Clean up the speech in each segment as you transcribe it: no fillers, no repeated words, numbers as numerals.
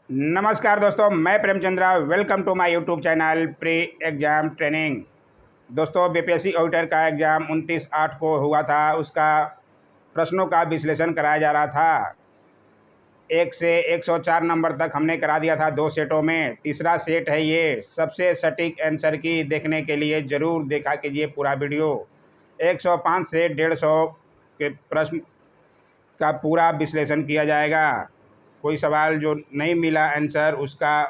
नमस्कार दोस्तों, मैं Premchandra. Welcome to my YouTube channel pre exam training. दोस्तों, बीपीएससी ऑडिटर का एग्ज़ाम 29/8 को हुआ था। उसका प्रश्नों का विश्लेषण कराया जा रहा था। 1 से 104 नंबर तक हमने करा दिया था 2 सेटों में। तीसरा सेट है ये। सबसे सटीक आंसर की देखने के लिए ज़रूर देखा कीजिए पूरा वीडियो। 105 से 150 के प्रश्न का पूरा विश्लेषण किया जाएगा। कोई सवाल जो नहीं मिला आंसर, उसका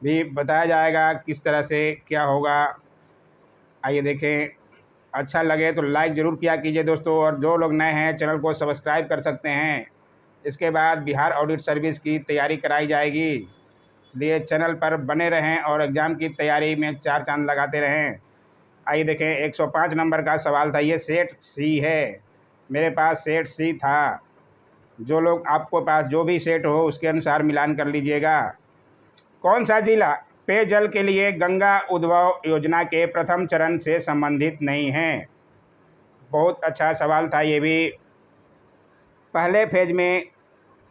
भी बताया जाएगा किस तरह से क्या होगा। आइए देखें। अच्छा लगे तो लाइक ज़रूर किया कीजिए दोस्तों, और जो लोग नए हैं चैनल को सब्सक्राइब कर सकते हैं। इसके बाद बिहार ऑडिट सर्विस की तैयारी कराई जाएगी, इसलिए चैनल पर बने रहें और एग्ज़ाम की तैयारी में 4 चांद लगाते रहें। आइए देखें। 105 नंबर का सवाल था। ये सेट सी है। मेरे पास सेट सी था। जो लोग आपको पास जो भी सेट हो उसके अनुसार मिलान कर लीजिएगा। कौन सा जिला पेयजल के लिए गंगा उद्भव योजना के प्रथम चरण से संबंधित नहीं है? बहुत अच्छा सवाल था ये भी। पहले फेज में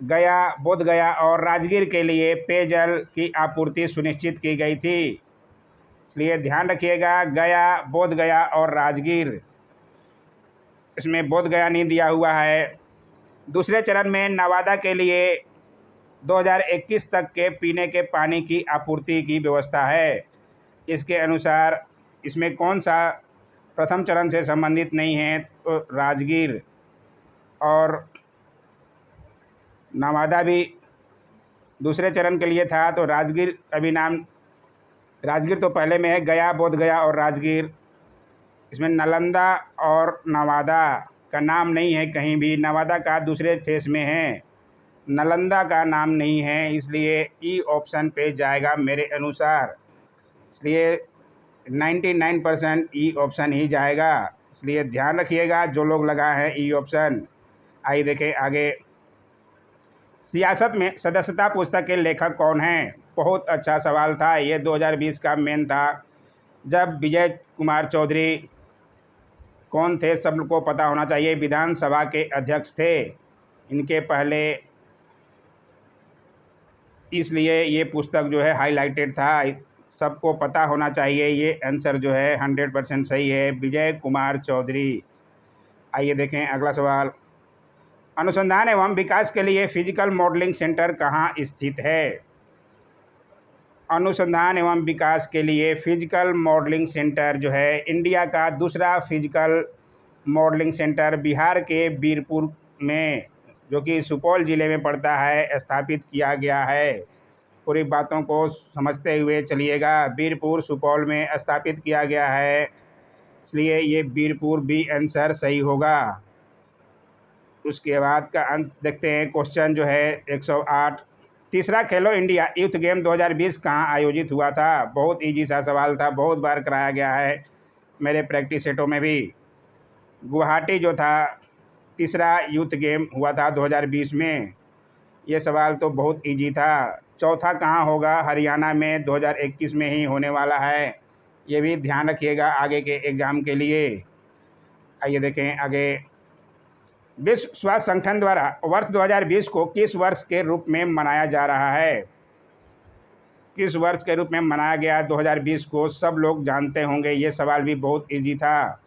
गया, बोध गया और राजगीर के लिए पेयजल की आपूर्ति सुनिश्चित की गई थी, इसलिए ध्यान रखिएगा। गया, बोध गया और राजगीर। इसमें बोध गया नहीं दिया हुआ है। दूसरे चरण में नवादा के लिए 2021 तक के पीने के पानी की आपूर्ति की व्यवस्था है। इसके अनुसार इसमें कौन सा प्रथम चरण से संबंधित नहीं है? तो राजगीर और नवादा भी दूसरे चरण के लिए था, तो राजगीर अभी नाम, राजगीर तो पहले में है। गया, बोध गया और राजगीर। इसमें नालंदा और नवादा का नाम नहीं है कहीं भी। नवादा का दूसरे फेज में है, नालंदा का नाम नहीं है, इसलिए ई ऑप्शन पे जाएगा मेरे अनुसार। इसलिए 99% ई ऑप्शन ही जाएगा, इसलिए ध्यान रखिएगा जो लोग लगा है ई ऑप्शन। आइए देखें आगे। सियासत में सदस्यता पुस्तक के लेखक कौन हैं? बहुत अच्छा सवाल था ये। 2020 का मेन था। जब विजय कुमार चौधरी कौन थे सब को पता होना चाहिए। विधानसभा के अध्यक्ष थे इनके पहले, इसलिए ये पुस्तक जो है हाईलाइटेड था। सबको पता होना चाहिए। ये आंसर जो है 100% सही है, विजय कुमार चौधरी। आइए देखें अगला सवाल। अनुसंधान एवं विकास के लिए फिजिकल मॉडलिंग सेंटर कहाँ स्थित है? अनुसंधान एवं विकास के लिए फिजिकल मॉडलिंग सेंटर जो है, इंडिया का दूसरा फिजिकल मॉडलिंग सेंटर बिहार के बीरपुर में, जो कि सुपौल ज़िले में पड़ता है, स्थापित किया गया है। पूरी बातों को समझते हुए चलिएगा। बीरपुर सुपौल में स्थापित किया गया है, इसलिए ये बीरपुर बी आंसर सही होगा। उसके बाद का अंत देखते हैं। क्वेश्चन जो है 108। तीसरा खेलो इंडिया यूथ गेम 2020 कहाँ आयोजित हुआ था? बहुत इजी सा सवाल था, बहुत बार कराया गया है मेरे प्रैक्टिस सेटों में भी। गुवाहाटी जो था, तीसरा यूथ गेम हुआ था 2020 में। ये सवाल तो बहुत इजी था। चौथा कहाँ होगा? हरियाणा में 2021 में ही होने वाला है। ये भी ध्यान रखिएगा आगे के एग्ज़ाम के लिए। आइए देखें आगे। विश्व स्वास्थ्य संगठन द्वारा वर्ष 2020 को किस वर्ष के रूप में मनाया जा रहा है? किस वर्ष के रूप में मनाया गया 2020 को? सब लोग जानते होंगे। ये सवाल भी बहुत इजी था।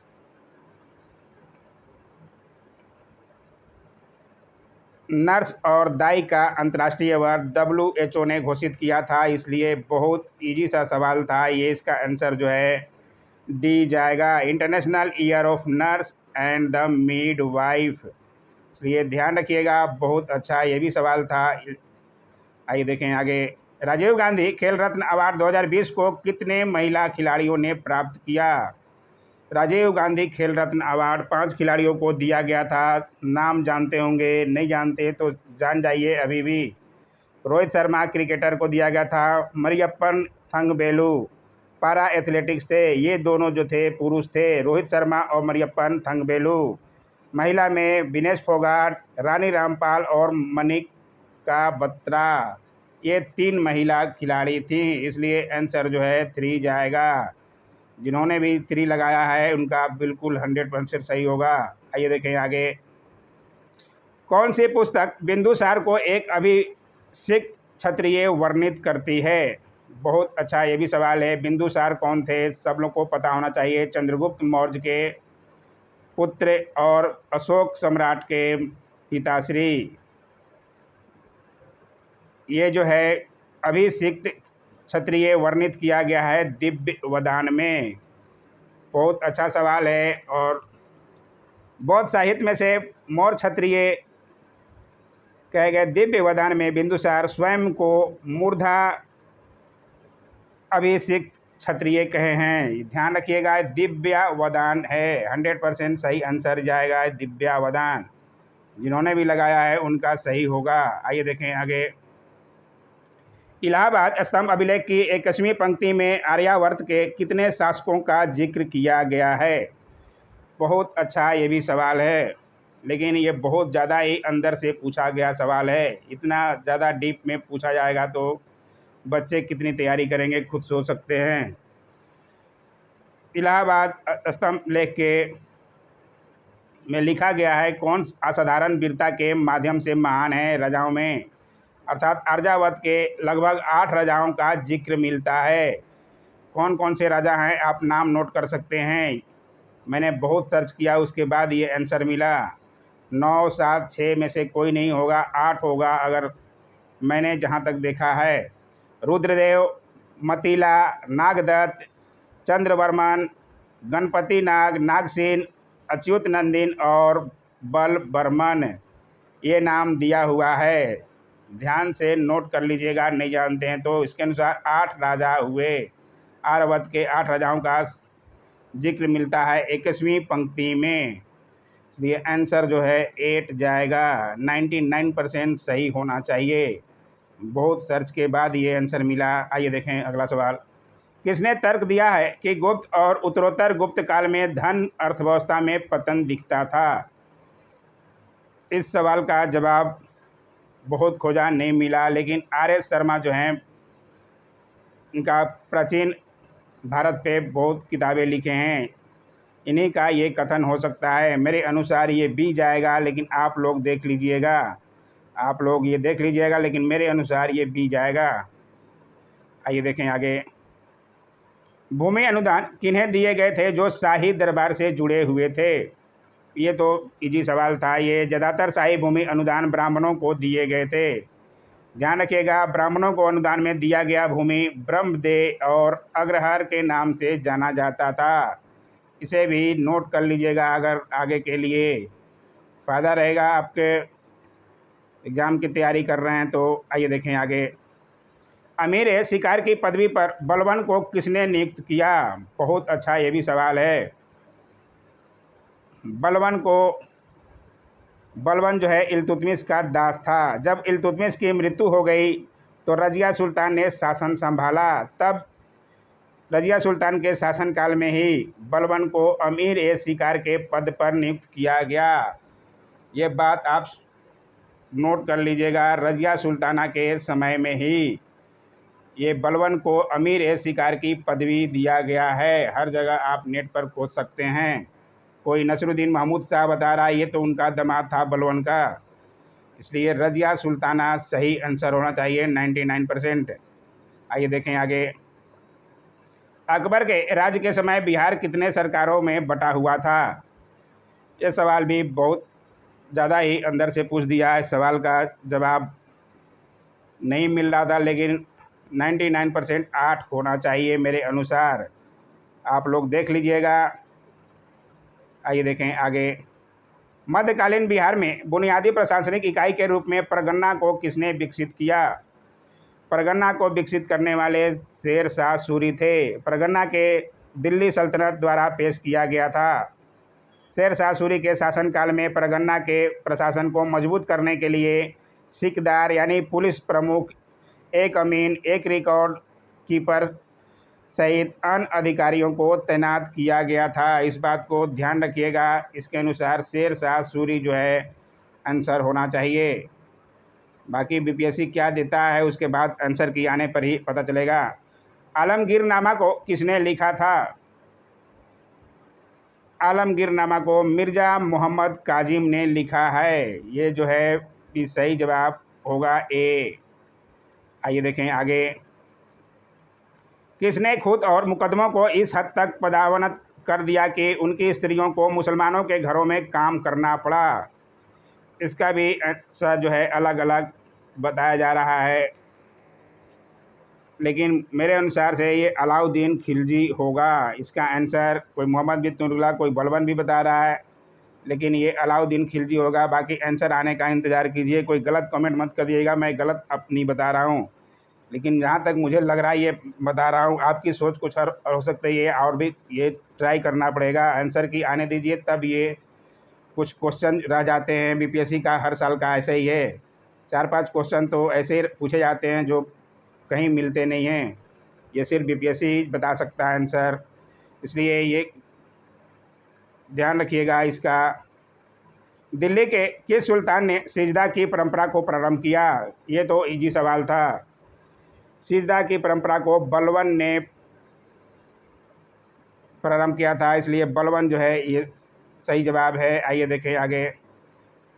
नर्स और दाई का अंतर्राष्ट्रीय वर्ष WHO ने घोषित किया था, इसलिए बहुत इजी सा सवाल था ये। इसका आंसर जो है डी जाएगा, international year of nurse and the midwife. इसलिए ध्यान रखिएगा। बहुत अच्छा ये भी सवाल था। आइए देखें आगे। राजीव गांधी खेल रत्न अवार्ड 2020 को कितने महिला खिलाड़ियों ने प्राप्त किया? राजीव गांधी खेल रत्न अवार्ड 5 खिलाड़ियों को दिया गया था। नाम जानते होंगे, नहीं जानते तो जान जाइए अभी भी। रोहित शर्मा क्रिकेटर को दिया गया था। मरियप्पन थंगबेलु पारा एथलेटिक्स थे। ये दोनों जो थे पुरुष थे, रोहित शर्मा और मरियप्पन थंगबेलु। महिला में विनेश फोगाट, रानी रामपाल और मनिका बत्रा, ये 3 महिला खिलाड़ी थी, इसलिए आंसर जो है 3 जाएगा। जिन्होंने भी 3 लगाया है उनका बिल्कुल 100% सही होगा। आइए देखें आगे। कौन सी पुस्तक बिंदुसार को एक अभिषिक्त क्षत्रिय वर्णित करती है? बहुत अच्छा ये भी सवाल है। बिंदुसार कौन थे? सब लोग को पता होना चाहिए। चंद्रगुप्त मौर्य के पुत्र और अशोक सम्राट के पिताश्री। ये जो है अभिषिक्त क्षत्रिय वर्णित किया गया है दिव्य वदान में। बहुत अच्छा सवाल है। और बौद्ध साहित्य में से मौर्य क्षत्रिय कहे गए दिव्य वदान में बिंदुसार स्वयं को मूर्धा अभिषिक्त क्षत्रिय कहे हैं। ध्यान रखिएगा, दिव्यावदान है। 100% सही आंसर जाएगा दिव्यावदान। जिन्होंने भी लगाया है उनका सही होगा। आइए देखें आगे। इलाहाबाद स्तंभ अभिलेख की 21वीं पंक्ति में आर्यावर्त के कितने शासकों का जिक्र किया गया है? बहुत अच्छा ये भी सवाल है, लेकिन ये बहुत ज़्यादा ही अंदर से पूछा गया सवाल है। इतना ज़्यादा डीप में पूछा जाएगा तो बच्चे कितनी तैयारी करेंगे खुद सोच सकते हैं। इलाहाबाद स्तंभ लेख के में लिखा गया है कौन असाधारण वीरता के माध्यम से महान है राजाओं में, अर्थात आर्यावर्त के लगभग 8 राजाओं का जिक्र मिलता है। कौन कौन से राजा हैं आप नाम नोट कर सकते हैं। मैंने बहुत सर्च किया, उसके बाद ये आंसर मिला। 9, 7, 6 में से कोई नहीं होगा, 8 होगा अगर मैंने जहाँ तक देखा है। रुद्रदेव, मतीला, नागदत्त, चंद्रवर्मन, गणपति नाग, नागसेन, अच्युत नंदिन और बलवर्मन, ये नाम दिया हुआ है। ध्यान से नोट कर लीजिएगा, नहीं जानते हैं तो। इसके अनुसार 8 राजा हुए। आर्यावर्त के 8 राजाओं का जिक्र मिलता है 21वीं पंक्ति में। इसलिए आंसर जो है 8 जाएगा। 99% सही होना चाहिए। बहुत सर्च के बाद ये आंसर मिला। आइए देखें अगला सवाल। किसने तर्क दिया है कि गुप्त और उत्तरोत्तर गुप्त काल में धन अर्थव्यवस्था में पतन दिखता था? इस सवाल का जवाब बहुत खोजा, नहीं मिला, लेकिन आर.एस. शर्मा जो हैं इनका प्राचीन भारत पे बहुत किताबें लिखे हैं, इन्हीं का ये कथन हो सकता है। मेरे अनुसार ये बी जाएगा, लेकिन आप लोग देख लीजिएगा। आप लोग ये देख लीजिएगा, लेकिन मेरे अनुसार ये बी जाएगा। आइए देखें आगे। भूमि अनुदान किन्हें दिए गए थे जो शाही दरबार से जुड़े हुए थे? ये तो इजी सवाल था। ये ज़्यादातर शाही भूमि अनुदान ब्राह्मणों को दिए गए थे। ध्यान रखिएगा, ब्राह्मणों को अनुदान में दिया गया भूमि ब्रह्मदेव और अग्रहार के नाम से जाना जाता था। इसे भी नोट कर लीजिएगा, अगर आगे के लिए फ़ायदा रहेगा, आपके एग्ज़ाम की तैयारी कर रहे हैं तो। आइए देखें आगे। अमीर शिकार की पदवी पर बलबन को किसने नियुक्त किया? बहुत अच्छा ये भी सवाल है। बलबन जो है इल्तुतमिश का दास था। जब इल्तुतमिश की मृत्यु हो गई तो रज़िया सुल्तान ने शासन संभाला। तब रज़िया सुल्तान के शासनकाल में ही बलबन को अमीर शिकार के पद पर नियुक्त किया गया। ये बात आप नोट कर लीजिएगा, रज़िया सुल्ताना के समय में ही ये बलबन को अमीर शिकार की पदवी दिया गया है। हर जगह आप नेट पर खोज सकते हैं। कोई नसरुद्दीन महमूद शाह बता रहा है, ये तो उनका दामाद था बलबन का। इसलिए रज़िया सुल्ताना सही आंसर होना चाहिए 99%। आइए देखें आगे। अकबर के राज्य के समय बिहार कितने सरकारों में बटा हुआ था? ये सवाल भी बहुत ज़्यादा ही अंदर से पूछ दिया है। सवाल का जवाब नहीं मिल रहा था, लेकिन 99% 8 होना चाहिए मेरे अनुसार। आप लोग देख लीजिएगा। आइए देखें आगे। मध्यकालीन बिहार में बुनियादी प्रशासनिक इकाई के रूप में परगन्ना को किसने विकसित किया? परगन्ना को विकसित करने वाले शेर शाह सूरी थे। परगन्ना के दिल्ली सल्तनत द्वारा पेश किया गया था। शेर शाह सूरी के शासनकाल में परगन्ना के प्रशासन को मजबूत करने के लिए सिकदार यानी पुलिस प्रमुख, एक अमीन, एक रिकॉर्ड कीपर सहित अन्य अधिकारियों को तैनात किया गया था। इस बात को ध्यान रखिएगा। इसके अनुसार शेर शाह सूरी जो है आंसर होना चाहिए। बाकी बीपीएससी क्या देता है उसके बाद आंसर की आने पर ही पता चलेगा। आलमगीरनामा को किसने लिखा था? आलमगीरनामा को मिर्ज़ा मोहम्मद काजिम ने लिखा है। ये जो है कि सही जवाब होगा ए। आइए देखें आगे। किसने खुद और मुकदमों को इस हद तक पदावनत कर दिया कि उनकी स्त्रियों को मुसलमानों के घरों में काम करना पड़ा? इसका भी आंसर जो है अलग अलग बताया जा रहा है, लेकिन मेरे अनुसार से ये अलाउद्दीन खिलजी होगा। इसका आंसर कोई मोहम्मद बिन तुगलक, कोई बलबन भी बता रहा है, लेकिन ये अलाउद्दीन खिलजी होगा। बाकी आंसर आने का इंतज़ार कीजिए, कोई गलत कमेंट मत करिएगा, मैं गलत अपनी बता रहा हूँ, लेकिन जहाँ तक मुझे लग रहा है ये बता रहा हूँ। आपकी सोच कुछ और हो सकती है, और भी ये ट्राई करना पड़ेगा। आंसर की आने दीजिए, तब ये कुछ क्वेश्चन रह जाते हैं बीपीएससी का, हर साल का ऐसे ही है। 4-5 क्वेश्चन तो ऐसे पूछे जाते हैं जो कहीं मिलते नहीं हैं, ये सिर्फ बीपीएससी बता सकता है आंसर, इसलिए ये ध्यान रखिएगा इसका। दिल्ली के किस सुल्तान ने सिजदा की परंपरा को प्रारंभ किया? ये तो इजी सवाल था। सिजदा की परंपरा को बलबन ने प्रारंभ किया था, इसलिए बलबन जो है ये सही जवाब है। आइए देखें आगे।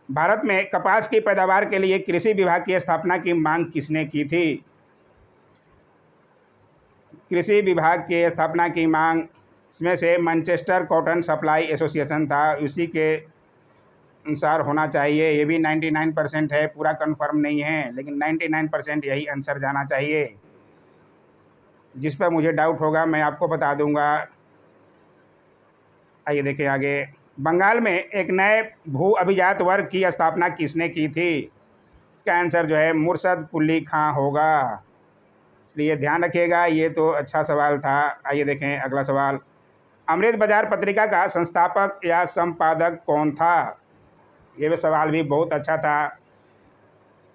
भारत में कपास की पैदावार के लिए कृषि विभाग की स्थापना की मांग किसने की थी? कृषि विभाग की स्थापना की मांग इसमें से मैनचेस्टर कॉटन सप्लाई एसोसिएशन था, उसी के अनुसार होना चाहिए। ये भी 99% है, पूरा कंफर्म नहीं है, लेकिन 99% यही आंसर जाना चाहिए। जिस पर मुझे डाउट होगा मैं आपको बता दूंगा। आइए देखें आगे। बंगाल में एक नए भू अभिजात वर्ग की स्थापना किसने की थी? इसका आंसर जो है मुर्शद कुली खां होगा, इसलिए ध्यान रखिएगा। ये तो अच्छा सवाल था। आइए देखें अगला सवाल। अमृत बाजार पत्रिका का संस्थापक या संपादक कौन था? ये भी सवाल भी बहुत अच्छा था।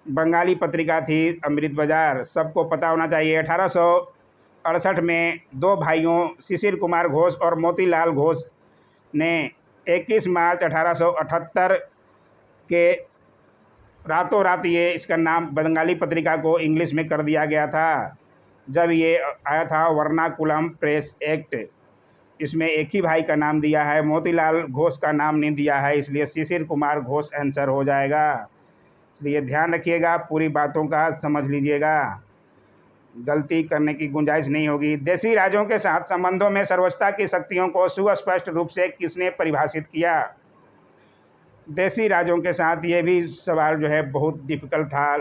बंगाली पत्रिका थी अमृत बाजार, सबको पता होना चाहिए। 1868 में दो भाइयों शिशिर कुमार घोष और मोतीलाल घोष ने 21 मार्च 1878 के रातों रात ये इसका नाम बंगाली पत्रिका को इंग्लिश में कर दिया गया था, जब ये आया था वर्नाकुलम प्रेस एक्ट। इसमें एक ही भाई का नाम दिया है, मोतीलाल घोष का नाम नहीं दिया है, इसलिए शिशिर कुमार घोष आंसर हो जाएगा। इसलिए ध्यान रखिएगा, पूरी बातों का समझ लीजिएगा, गलती करने की गुंजाइश नहीं होगी। देशी राज्यों के साथ संबंधों में सर्वोच्चता की शक्तियों को सुस्पष्ट रूप से किसने परिभाषित किया? देशी राज्यों के साथ, ये भी सवाल जो है बहुत डिफिकल्ट था।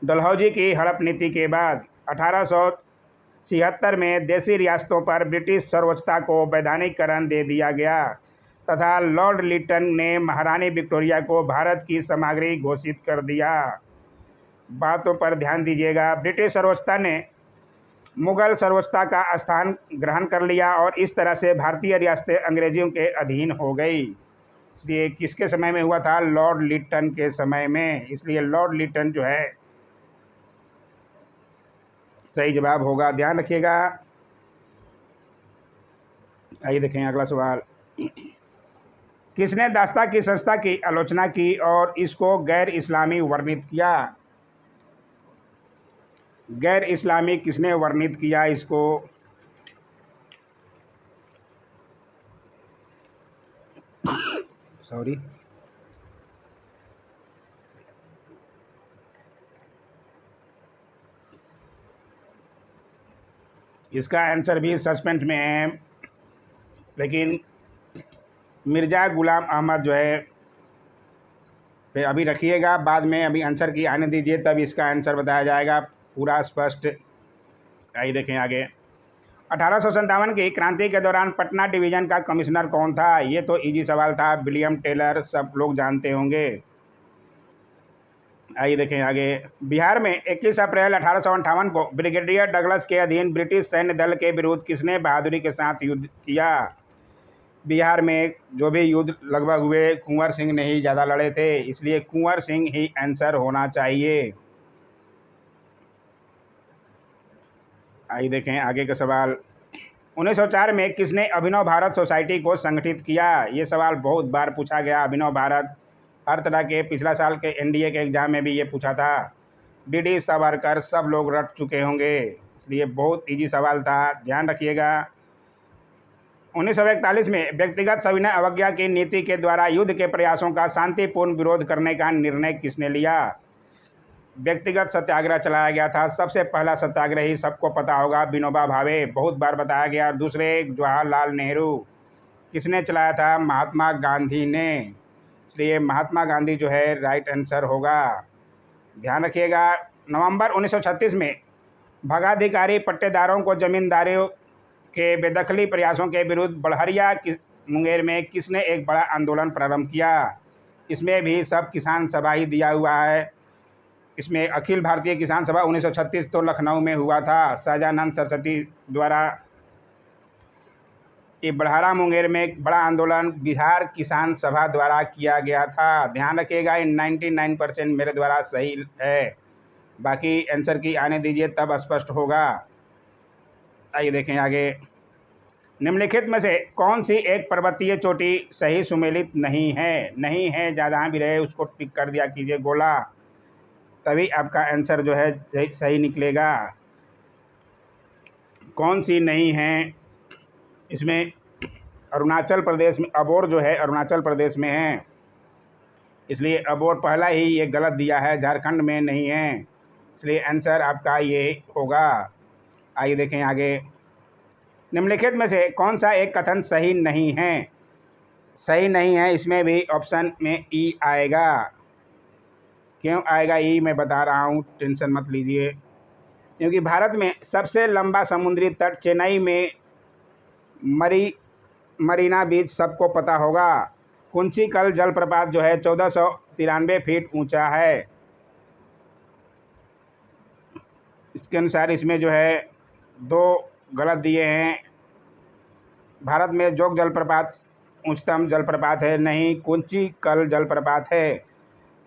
डलहौजी की हड़प नीति के बाद 1876 में देशी रियासतों पर ब्रिटिश सर्वोच्चता को वैधानिकरण दे दिया गया तथा लॉर्ड लिटन ने महारानी विक्टोरिया को भारत की सामग्री घोषित कर दिया। बातों पर ध्यान दीजिएगा। ब्रिटिश सर्वोच्चता ने मुगल सर्वोच्चता का स्थान ग्रहण कर लिया और इस तरह से भारतीय रियासतें अंग्रेजों के अधीन हो गई। इसलिए किसके समय में हुआ था? लॉर्ड लिटन के समय में, इसलिए लॉर्ड लिटन जो है सही जवाब होगा, ध्यान रखिएगा। आइए देखें अगला सवाल। किसने दास्ता की संस्था की आलोचना की और इसको गैर इस्लामी वर्णित किया? गैर इस्लामी किसने वर्णित किया इसको? सॉरी, इसका आंसर भी सस्पेंस में है, लेकिन मिर्ज़ा गुलाम अहमद जो है, फिर अभी रखिएगा, बाद में अभी आंसर की आने दीजिए, तब इसका आंसर बताया जाएगा पूरा स्पष्ट। आइए देखें आगे। 1857 की क्रांति के दौरान पटना डिवीज़न का कमिश्नर कौन था? ये तो इजी सवाल था, विलियम टेलर, सब लोग जानते होंगे। आइए देखें आगे। बिहार में 21 अप्रैल 1858 को ब्रिगेडियर डगलस के अधीन ब्रिटिश सैन्य दल के विरुद्ध किसने बहादुरी के साथ युद्ध किया? बिहार में जो भी युद्ध लगभग हुए, कुंवर सिंह ने ही ज़्यादा लड़े थे, इसलिए कुंवर सिंह ही आंसर होना चाहिए। आइए देखें आगे का सवाल। 1904 में किसने अभिनव भारत सोसाइटी को संगठित किया? ये सवाल बहुत बार पूछा गया। अभिनव भारत हर तरह के, पिछला साल के एनडीए के एग्जाम में भी ये पूछा था। डी सावरकर सब लोग रट चुके होंगे, इसलिए बहुत इजी सवाल था, ध्यान रखिएगा। 1941 में व्यक्तिगत सविनय अवज्ञा की नीति के द्वारा युद्ध के प्रयासों का शांतिपूर्ण विरोध करने का निर्णय किसने लिया? व्यक्तिगत सत्याग्रह चलाया गया था। सबसे पहला सत्याग्रही सबको पता होगा, विनोबा भावे, बहुत बार बताया गया। और दूसरे जवाहरलाल नेहरू। किसने चलाया था? महात्मा गांधी ने। इसलिए महात्मा गांधी जो है राइट आंसर होगा। ध्यान रखिएगा। नवंबर 1936 में भगाधिकारी पट्टेदारों को जमींदारों के बेदखली प्रयासों के विरुद्ध बड़हरिया मुंगेर में किसने एक बड़ा आंदोलन प्रारंभ किया? इसमें भी सब किसान सभा ही दिया हुआ है। इसमें अखिल भारतीय किसान सभा 1936 तो लखनऊ में हुआ था, सहजानंद सरस्वती द्वारा। ये बड़हरा मुंगेर में एक बड़ा आंदोलन बिहार किसान सभा द्वारा किया गया था। ध्यान रखिएगा, 99% मेरे द्वारा सही है, बाकी आंसर की आने दीजिए तब स्पष्ट होगा। आइए देखें आगे। निम्नलिखित में से कौन सी एक पर्वतीय चोटी सही सुमेलित नहीं है? नहीं है, जहाँ भी रहे उसको टिक कर दिया कीजिए गोला, तभी आपका आंसर जो है सही निकलेगा। कौन सी नहीं है? इसमें अरुणाचल प्रदेश में अबोर जो है अरुणाचल प्रदेश में है, इसलिए अबोर पहला ही ये गलत दिया है, झारखंड में नहीं है, इसलिए आंसर आपका ये होगा। आइए देखें आगे। निम्नलिखित में से कौन सा एक कथन सही नहीं है? सही नहीं है, इसमें भी ऑप्शन में ई आएगा। क्यों आएगा ई मैं बता रहा हूँ, टेंशन मत लीजिए। क्योंकि भारत में सबसे लंबा समुद्री तट चेन्नई में मरीना बीच सबको पता होगा। कुंचिकल जलप्रपात जो है 1493 फीट ऊंचा है। इसके अनुसार इसमें जो है दो गलत दिए हैं। भारत में जोग जलप्रपात उच्चतम जलप्रपात है, नहीं कुंचिकल जलप्रपात है।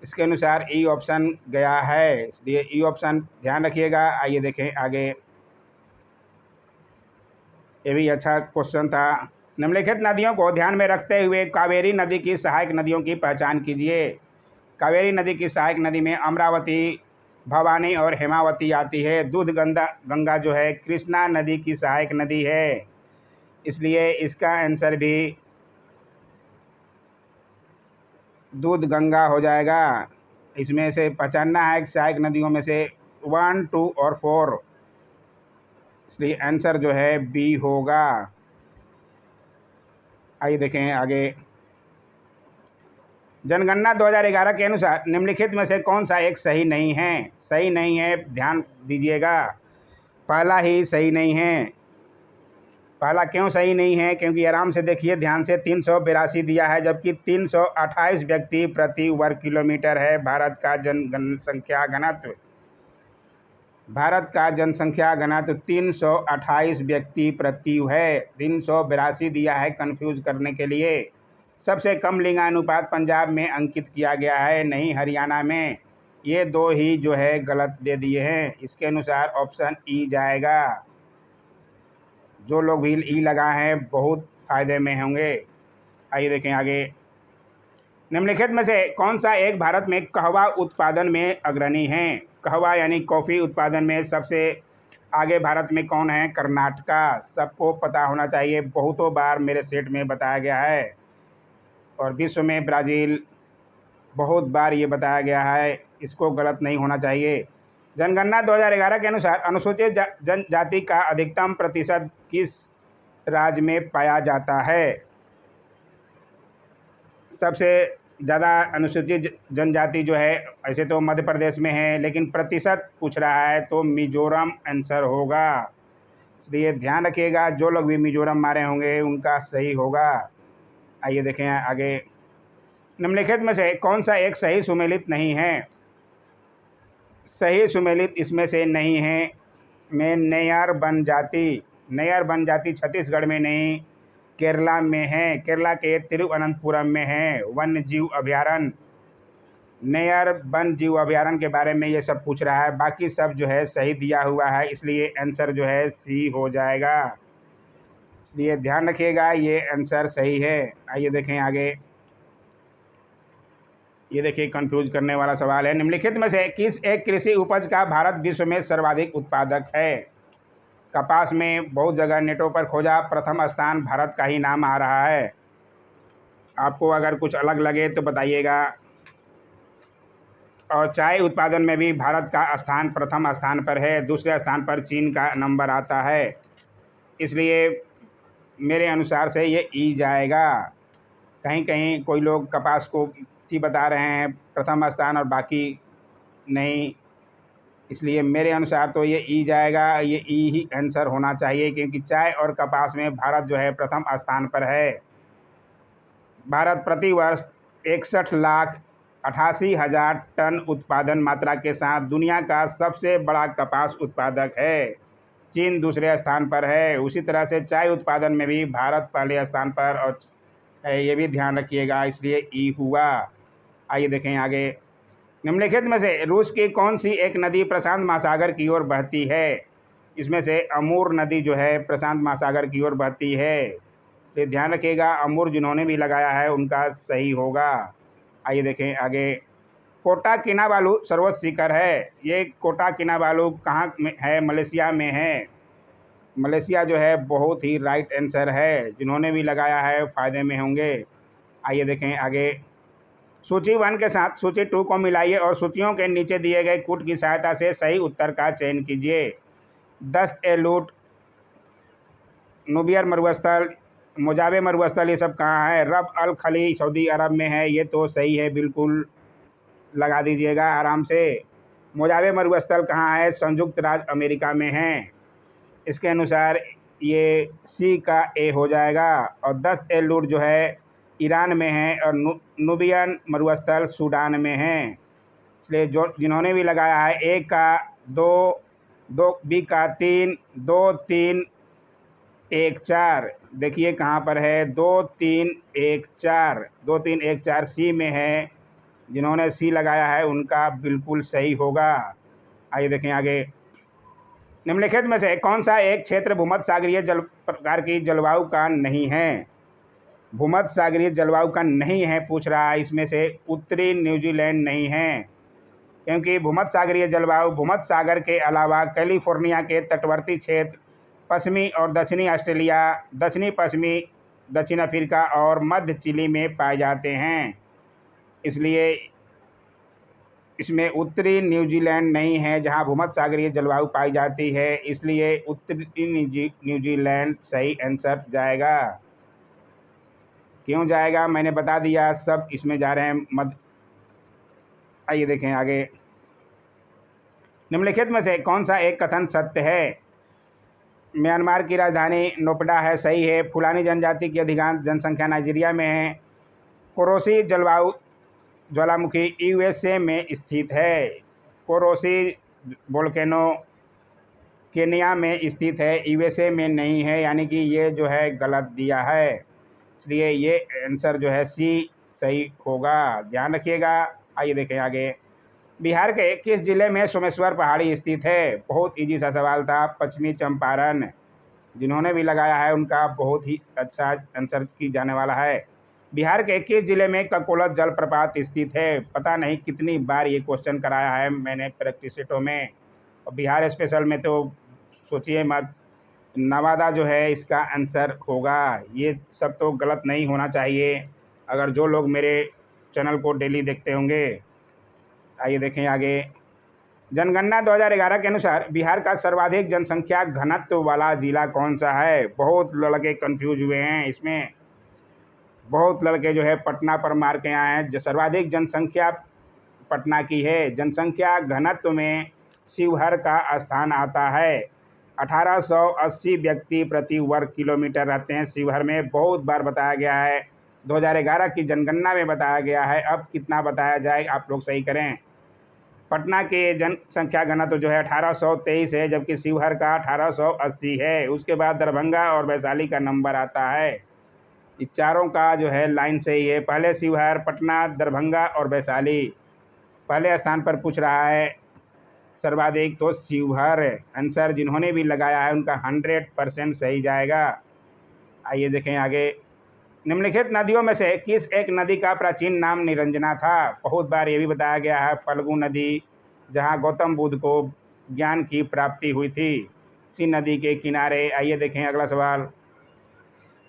इसके अनुसार ई ऑप्शन गया है, इसलिए ई ऑप्शन ध्यान रखिएगा। आइए देखें आगे। ये भी अच्छा क्वेश्चन था। निम्नलिखित नदियों को ध्यान में रखते हुए कावेरी नदी की सहायक नदियों की पहचान कीजिए। कावेरी नदी की सहायक नदी में अमरावती, भवानी और हेमावती आती है। दूध गंगा जो है कृष्णा नदी की सहायक नदी है, इसलिए इसका आंसर भी दूध गंगा हो जाएगा। इसमें से पहचानना है सहायक नदियों में से 1, 2 और 4, इसलिए आंसर जो है बी होगा। आइए देखें आगे। जनगणना 2011 के अनुसार निम्नलिखित में से कौन सा एक सही नहीं है? सही नहीं है, ध्यान दीजिएगा, पहला ही सही नहीं है। पहला क्यों सही नहीं है? क्योंकि आराम से देखिए ध्यान से, 382 दिया है, जबकि 328 व्यक्ति प्रति वर्ग किलोमीटर है भारत का जनसंख्या घनत्व। भारत का जनसंख्या घनत्व 328 व्यक्ति प्रति है, 382 दिया है कंफ्यूज करने के लिए। सबसे कम लिंगानुपात पंजाब में अंकित किया गया है, नहीं हरियाणा में। ये दो ही जो है गलत दे दिए हैं, इसके अनुसार ऑप्शन ई जाएगा। जो लोग भी ई लगाए हैं बहुत फायदे में होंगे। आइए देखें आगे। निम्नलिखित में से कौन सा एक भारत में कहवा उत्पादन में अग्रणी है? कहवा यानी कॉफ़ी उत्पादन में सबसे आगे भारत में कौन है? कर्नाटका। सबको पता होना चाहिए, बहुतों बार मेरे सेट में बताया गया है। और विश्व में ब्राज़ील, बहुत बार ये बताया गया है, इसको गलत नहीं होना चाहिए। जनगणना 2011 के अनुसार अनुसूचित जनजाति का अधिकतम प्रतिशत किस राज्य में पाया जाता है? सबसे ज़्यादा अनुसूचित जनजाति जो है ऐसे तो मध्य प्रदेश में है, लेकिन प्रतिशत पूछ रहा है तो मिजोरम आंसर होगा। इसलिए ध्यान रखिएगा, जो लोग भी मिजोरम मारे होंगे उनका सही होगा। आइए देखें आगे। निम्नलिखित में से कौन सा एक सही सुमेलित नहीं है? सही सुमेलित इसमें से नहीं है में नैयर वन जाति। नैयर वन जाति छत्तीसगढ़ में नहीं, केरला में है। केरला के तिरुवनंतपुरम में है वन्य जीव अभयारण्य। नैयर वन जीव अभयारण्य के बारे में ये सब पूछ रहा है, बाकी सब जो है सही दिया हुआ है, इसलिए आंसर जो है सी हो जाएगा। इसलिए ध्यान रखिएगा, ये आंसर सही है। आइए देखें आगे। ये देखिए कंफ्यूज करने वाला सवाल है। निम्नलिखित में से किस एक कृषि उपज का भारत विश्व में सर्वाधिक उत्पादक है? कपास में बहुत जगह नेटों पर खोजा, प्रथम स्थान भारत का ही नाम आ रहा है। आपको अगर कुछ अलग लगे तो बताइएगा। और चाय उत्पादन में भी भारत का स्थान प्रथम स्थान पर है, दूसरे स्थान पर चीन का नंबर आता है। इसलिए मेरे अनुसार से ये ई जाएगा। कहीं कहीं कोई लोग कपास को ही बता रहे हैं प्रथम स्थान और बाकी नहीं, इसलिए मेरे अनुसार तो ये ई जाएगा। ये ई ही आंसर होना चाहिए, क्योंकि चाय और कपास में भारत जो है प्रथम स्थान पर है। भारत प्रति वर्ष 61,88,000 टन उत्पादन मात्रा के साथ दुनिया का सबसे बड़ा कपास उत्पादक है। चीन दूसरे स्थान पर है। उसी तरह से चाय उत्पादन में भी भारत पहले स्थान पर और ये भी ध्यान रखिएगा, इसलिए ई हुआ। आइए देखें आगे। निम्नलिखित में से रूस की कौन सी एक नदी प्रशांत महासागर की ओर बहती है? इसमें से अमूर नदी जो है प्रशांत महासागर की ओर बहती है। तो ध्यान रखिएगा, अमूर जिन्होंने भी लगाया है उनका सही होगा। आइए देखें आगे। कोटा किनाबालू सर्वोच्च शिखर है। ये कोटा किनाबालू कहाँ में है? मलेशिया में है। मलेशिया जो है बहुत ही राइट आंसर है। जिन्होंने भी लगाया है फायदे में होंगे। आइए देखें आगे। सूची 1 के साथ सूची 2 को मिलाइए और सूचियों के नीचे दिए गए कूट की सहायता से सही उत्तर का चयन कीजिए। दस्त ए लूट, नुबियर मरुस्थल, मोजाबे मरुस्थल, ये सब कहाँ है? रब अल खली सऊदी अरब में है। ये तो सही है, बिल्कुल लगा दीजिएगा आराम से। मोजाबे मरुस्थल कहाँ है? संयुक्त राज्य अमेरिका में है। इसके अनुसार ये सी का ए हो जाएगा। और दस्त ए लूट जो है ईरान में है और नुबियन मरुस्थल सूडान में है। इसलिए जो जिन्होंने भी लगाया है ए का 2, बी का 3, 2, 3, 1, 4, देखिए कहाँ पर है? 2, 3, 1, 4, 2, 3, 1, 4 सी में है। जिन्होंने सी लगाया है उनका बिल्कुल सही होगा। आइए देखें आगे। निम्नलिखित में से कौन सा एक क्षेत्र भूमध्य सागरीय जल प्रकार की जलवायु का नहीं है? भूमध्य सागरीय जलवायु का नहीं है पूछ रहा है। इसमें से उत्तरी न्यूजीलैंड नहीं है, क्योंकि भूमध्य सागरीय जलवायु भूमध्य सागर के अलावा कैलिफोर्निया के तटवर्ती क्षेत्र, पश्चिमी और दक्षिणी ऑस्ट्रेलिया, दक्षिणी पश्चिमी दक्षिण अफ्रीका और मध्य चिली में पाए जाते हैं। इसलिए इसमें उत्तरी न्यूजीलैंड नहीं है जहां भूमध्य सागरीय जलवायु पाई जाती है। इसलिए उत्तरी न्यूजीलैंड सही आंसर जाएगा। क्यों जाएगा मैंने बता दिया, सब इसमें जा रहे हैं मध्य। आइए देखें आगे। निम्नलिखित में से कौन सा एक कथन सत्य है? म्यांमार की राजधानी नोपडा है, सही है। फुलानी जनजाति की अधिकांश जनसंख्या नाइजीरिया में है। कोरोसी जलवायु ज्वालामुखी यूएसए में स्थित है। कोरोसी वोल्केनो केनिया में स्थित है, यूएसए में नहीं है, यानी कि ये जो है गलत दिया है। इसलिए ये आंसर जो है सी सही होगा, ध्यान रखिएगा। आइए देखें आगे। बिहार के किस जिले में सोमेश्वर पहाड़ी स्थित है? बहुत इजी सा सवाल था। पश्चिमी चंपारण। जिन्होंने भी लगाया है उनका बहुत ही अच्छा आंसर की जाने वाला है। बिहार के किस जिले में ककोलत जलप्रपात स्थित है? पता नहीं कितनी बार ये क्वेश्चन कराया है मैंने प्रैक्टिस सेटों में, और बिहार स्पेशल में तो सोचिए मत। नवादा जो है इसका आंसर होगा। ये सब तो गलत नहीं होना चाहिए अगर जो लोग मेरे चैनल को डेली देखते होंगे। आइए देखें आगे। जनगणना 2011 के अनुसार बिहार का सर्वाधिक जनसंख्या घनत्व वाला जिला कौन सा है? बहुत लड़के कंफ्यूज हुए हैं इसमें। बहुत लड़के जो है पटना पर मार के आए हैं। सर्वाधिक जनसंख्या पटना की है। जनसंख्या घनत्व में शिवहर का स्थान आता है। 1880 व्यक्ति प्रति वर्ग किलोमीटर रहते हैं शिवहर में। बहुत बार बताया गया है, 2011 की जनगणना में बताया गया है। अब कितना बताया जाए आप लोग सही करें। पटना के जनसंख्या घनत्व जो है 1823 है, जबकि शिवहर का 1880 है। उसके बाद दरभंगा और वैशाली का नंबर आता है। इस चारों का जो है लाइन से ही है। पहले शिवहर, पटना, दरभंगा और वैशाली। पहले स्थान पर पूछ रहा है सर्वाधिक तो शिवहर। आंसर जिन्होंने भी लगाया है उनका 100% सही जाएगा। आइए देखें आगे। निम्नलिखित नदियों में से किस एक नदी का प्राचीन नाम निरंजना था? बहुत बार ये भी बताया गया है। फल्गु नदी, जहाँ गौतम बुद्ध को ज्ञान की प्राप्ति हुई थी, इसी नदी के किनारे। आइए देखें अगला सवाल।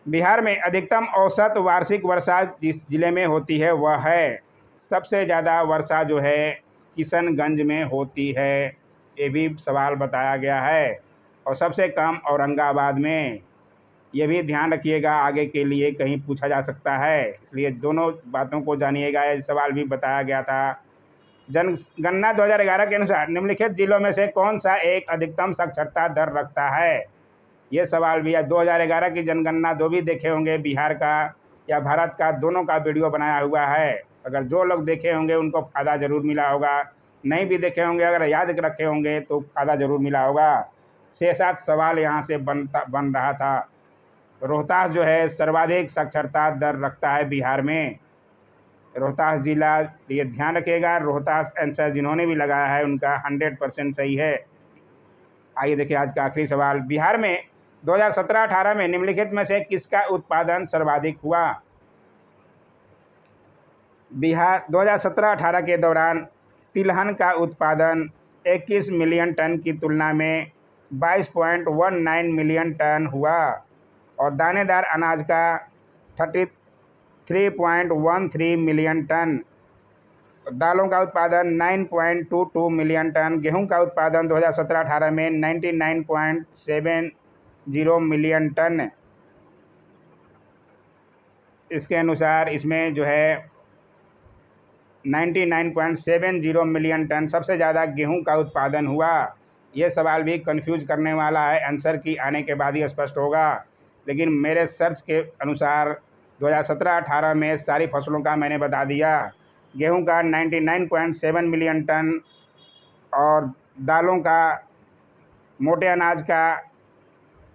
बिहार में अधिकतम औसत वार्षिक वर्षा जिस जिले में होती है वह है? सबसे ज़्यादा वर्षा जो है किशनगंज में होती है? ये भी सवाल बताया गया है। और सबसे कम औरंगाबाद में। ये भी ध्यान रखिएगा, आगे के लिए कहीं पूछा जा सकता है, इसलिए दोनों बातों को जानिएगा। ये सवाल भी बताया गया था। जनगणना 2011 के अनुसार निम्नलिखित जिलों में से कौन सा एक अधिकतम साक्षरता दर रखता है? ये सवाल भी है। 2011 की जनगणना जो भी देखे होंगे, बिहार का या भारत का, दोनों का वीडियो बनाया हुआ है। अगर जो लोग देखे होंगे उनको फ़ायदा ज़रूर मिला होगा, नहीं भी देखे होंगे अगर याद रखे होंगे तो फ़ायदा ज़रूर मिला होगा। 6-7 सवाल यहाँ से बन रहा था। रोहतास जो है सर्वाधिक साक्षरता दर रखता है बिहार में। रोहतास जिला, ये ध्यान रखिएगा। रोहतास आंसर जिन्होंने भी लगाया है उनका 100% सही है। आइए देखिए आज का आखिरी सवाल। बिहार में 2017-18 में निम्नलिखित में से किसका उत्पादन सर्वाधिक हुआ? बिहार 2017-18 के दौरान तिलहन का उत्पादन 21 मिलियन टन की तुलना में 22.19 मिलियन टन हुआ और दानेदार अनाज का 33.13 मिलियन टन, दालों का उत्पादन 9.22 मिलियन टन, गेहूं का उत्पादन 2017-18 में 99.70 मिलियन टन। इसके अनुसार इसमें जो है 99.70 मिलियन टन सबसे ज़्यादा गेहूं का उत्पादन हुआ। ये सवाल भी कंफ्यूज करने वाला है, आंसर की आने के बाद ही स्पष्ट होगा। लेकिन मेरे सर्च के अनुसार 2017-18 में सारी फसलों का मैंने बता दिया। गेहूं का 99.7 मिलियन टन और दालों का, मोटे अनाज का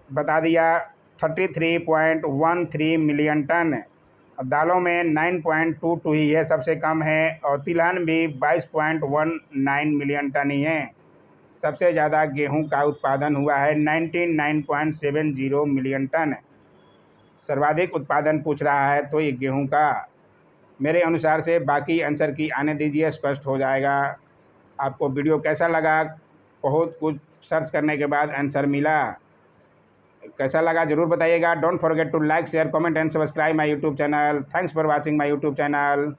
बता दिया 33.13 मिलियन टन। अब दालों में 9.22 ही है, सबसे कम है। और तिलहन भी 22.19 मिलियन टन ही है। सबसे ज़्यादा गेहूं का उत्पादन हुआ है 99.70 मिलियन टन। सर्वाधिक उत्पादन पूछ रहा है तो ये गेहूं का। मेरे अनुसार से बाकी आंसर की आने दीजिए, स्पष्ट हो जाएगा। आपको वीडियो कैसा लगा? बहुत कुछ सर्च करने के बाद आंसर मिला। कैसा लगा ज़रूर बताइएगा। Don't forget to like, share, comment and subscribe my YouTube channel. Thanks for watching my YouTube channel.